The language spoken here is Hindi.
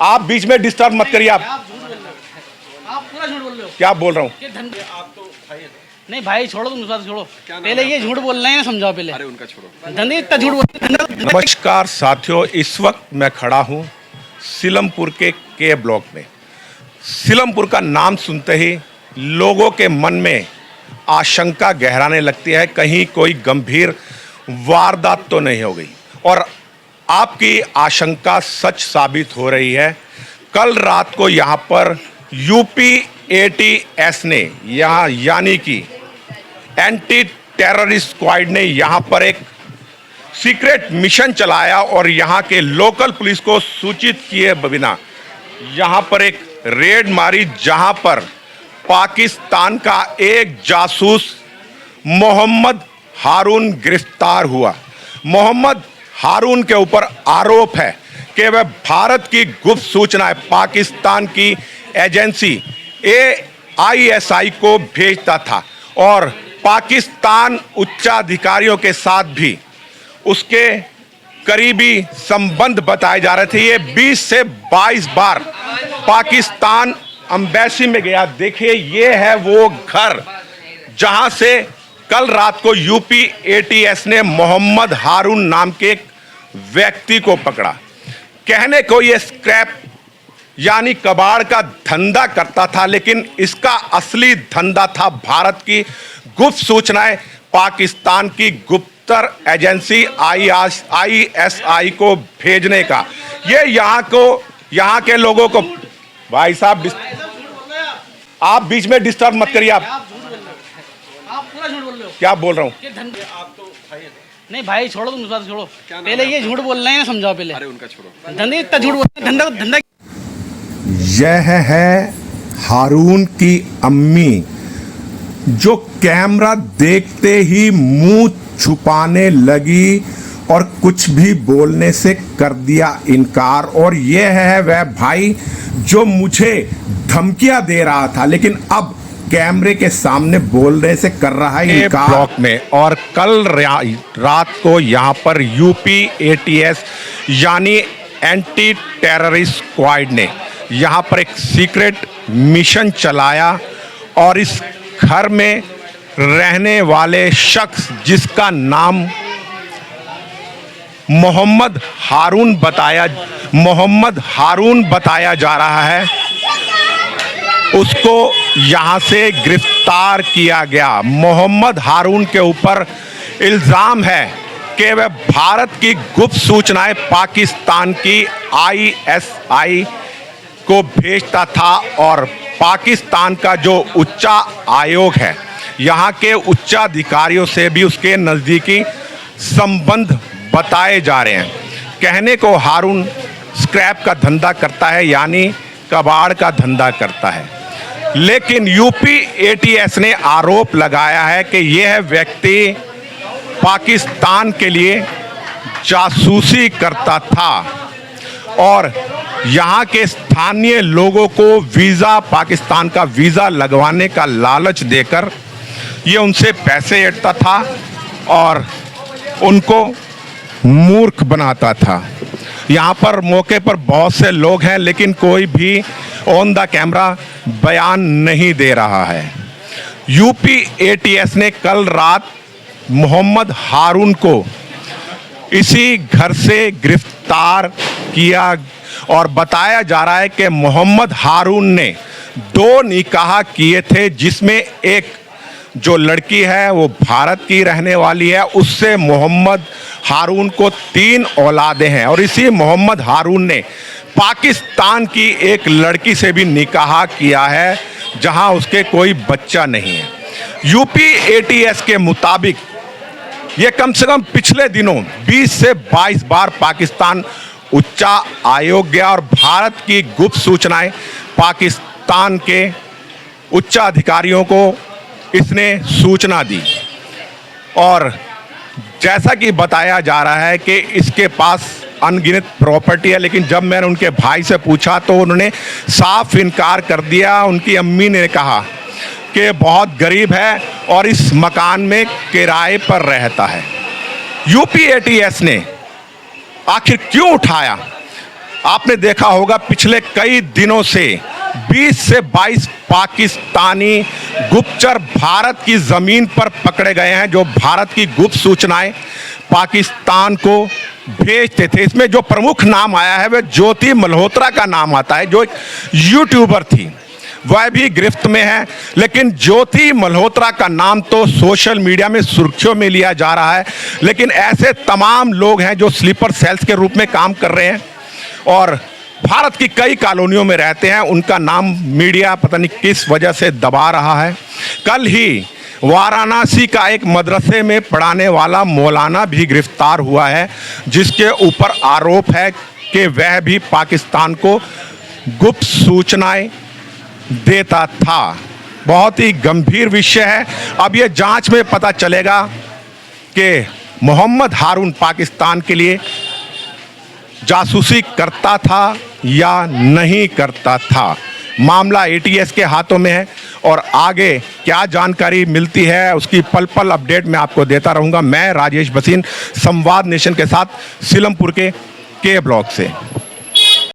आप बीच में डिस्टर्ब मत करिए। आप झूठ बोल रहे हो, आप पूरा झूठ बोल रहे हो। क्या बोल रहा हूँ? कि आप तो भाई नहीं भाई, छोड़ो तुम, बात छोड़ो। पहले ये झूठ बोलना है ना, समझाओ पहले। अरे उनका छोड़ो, धंधे इतना झूठ बोलते हैं। नमस्कार साथियों, इस वक्त मैं खड़ा हूँ सीलमपुर के ब्लॉक में। सीलमपुर का नाम सुनते ही लोगों के मन में आशंका गहराने लगती है, कहीं कोई गंभीर वारदात तो नहीं हो गई। और आपकी आशंका सच साबित हो रही है। कल रात को यहाँ पर यूपी एटीएस ने यानी कि एंटी टेररिस्ट स्क्वाड ने यहाँ पर एक सीक्रेट मिशन चलाया और यहाँ के लोकल पुलिस को सूचित किए बिना यहाँ पर एक रेड मारी, जहाँ पर पाकिस्तान का एक जासूस मोहम्मद हारून गिरफ्तार हुआ। मोहम्मद हारून के ऊपर आरोप है कि वह भारत की गुप्त सूचनाएं पाकिस्तान की एजेंसी AISI को भेजता था और पाकिस्तान उच्चाधिकारियों के साथ भी उसके करीबी संबंध बताए जा रहे थे। ये 20 से 22 बार पाकिस्तान एम्बेसी में गया। देखिए, ये है वो घर जहां से कल रात को यूपी ATS ने मोहम्मद हारून नाम के एक व्यक्ति को पकड़ा। कहने को ये स्क्रैप यानी कबाड़ का धंधा करता था, लेकिन इसका असली धंधा था भारत की गुप्त सूचनाएं पाकिस्तान की गुप्तर एजेंसी ISI को भेजने का। ये यहाँ के लोगों को, भाई साहब आप बीच में डिस्टर्ब मत करिए। आप पूरा झूठ बोल रहे हो। क्या बोल रहा हूँ? आप तो भाई नहीं भाई, छोड़ो तुम, बात छोड़ो। पहले ये झूठ बोलना है ना, समझाओ पहले। अरे उनका छोड़ो, धंधे इतना झूठ बोलते हैं। धंधा यह है हारून की अम्मी, जो कैमरा देखते ही मुंह छुपाने लगी और कुछ भी बोलने से कर दिया इनकार। और यह है वह भाई जो मुझे धमकियां दे रहा था, लेकिन अब कैमरे के सामने बोलने से कर रहा है इनकार। ब्लॉक में और कल रात को यहाँ पर यूपी ATS यानी एंटी टेररिस्ट स्क्वाड ने यहाँ पर एक सीक्रेट मिशन चलाया और इस घर में रहने वाले शख्स, जिसका नाम मोहम्मद हारून बताया जा रहा है, उसको यहाँ से गिरफ्तार किया गया। मोहम्मद हारून के ऊपर इल्ज़ाम है कि वह भारत की गुप्त सूचनाएं पाकिस्तान की ISI को भेजता था और पाकिस्तान का जो उच्चा आयोग है, यहाँ के उच्चाधिकारियों से भी उसके नज़दीकी संबंध बताए जा रहे हैं। कहने को हारून स्क्रैप का धंधा करता है, यानी कबाड़ का धंधा करता है, लेकिन यूपी ATS ने आरोप लगाया है कि यह व्यक्ति पाकिस्तान के लिए जासूसी करता था और यहाँ के स्थानीय लोगों को वीज़ा, पाकिस्तान का वीज़ा लगवाने का लालच देकर ये उनसे पैसे ऐंठता था और उनको मूर्ख बनाता था। यहाँ पर मौके पर बहुत से लोग हैं, लेकिन कोई भी ऑन द कैमरा बयान नहीं दे रहा है। यूपी ATS ने कल रात मोहम्मद हारून को इसी घर से गिरफ्तार किया और बताया जा रहा है कि मोहम्मद हारून ने 2 निकाह किए थे, जिसमें एक जो लड़की है वो भारत की रहने वाली है, उससे मोहम्मद हारून को 3 औलादें हैं। और इसी मोहम्मद हारून ने पाकिस्तान की एक लड़की से भी निकाह किया है, जहां उसके कोई बच्चा नहीं है। यूपी ATS के मुताबिक ये कम से कम पिछले दिनों 20 से 22 बार पाकिस्तान उच्चा आयोग गया और भारत की गुप्त सूचनाएं पाकिस्तान के उच्चाधिकारियों को इसने सूचना दी। और जैसा कि बताया जा रहा है कि इसके पास अनगिनत प्रॉपर्टी है, लेकिन जब मैंने उनके भाई से पूछा तो उन्होंने साफ इनकार कर दिया। उनकी अम्मी ने कहा कि बहुत गरीब है और इस मकान में किराए पर रहता है। यूपी ATS ने आखिर क्यों उठाया? आपने देखा होगा पिछले कई दिनों से 20 से 22 पाकिस्तानी गुप्तचर भारत की जमीन पर पकड़े गए हैं, जो भारत की गुप्त सूचनाएं पाकिस्तान को भेजते थे। इसमें जो प्रमुख नाम आया है वह ज्योति मल्होत्रा का नाम आता है, जो एक यूट्यूबर थी, वह भी गिरफ्त में है। लेकिन ज्योति मल्होत्रा का नाम तो सोशल मीडिया में सुर्खियों में लिया जा रहा है, लेकिन ऐसे तमाम लोग हैं जो स्लीपर सेल्स के रूप में काम कर रहे हैं और भारत की कई कॉलोनियों में रहते हैं। उनका नाम मीडिया पता नहीं किस वजह से दबा रहा है। कल ही वाराणसी का एक मदरसे में पढ़ाने वाला मौलाना भी गिरफ्तार हुआ है, जिसके ऊपर आरोप है कि वह भी पाकिस्तान को गुप्त सूचनाएं देता था। बहुत ही गंभीर विषय है। अब यह जांच में पता चलेगा कि मोहम्मद हारून पाकिस्तान के लिए जासूसी करता था या नहीं करता था। मामला एटीएस के हाथों में है और आगे क्या जानकारी मिलती है उसकी पल पल अपडेट मैं आपको देता रहूंगा। मैं राजेश भसीन, संवाद नेशन के साथ, सीलमपुर के ब्लॉक से।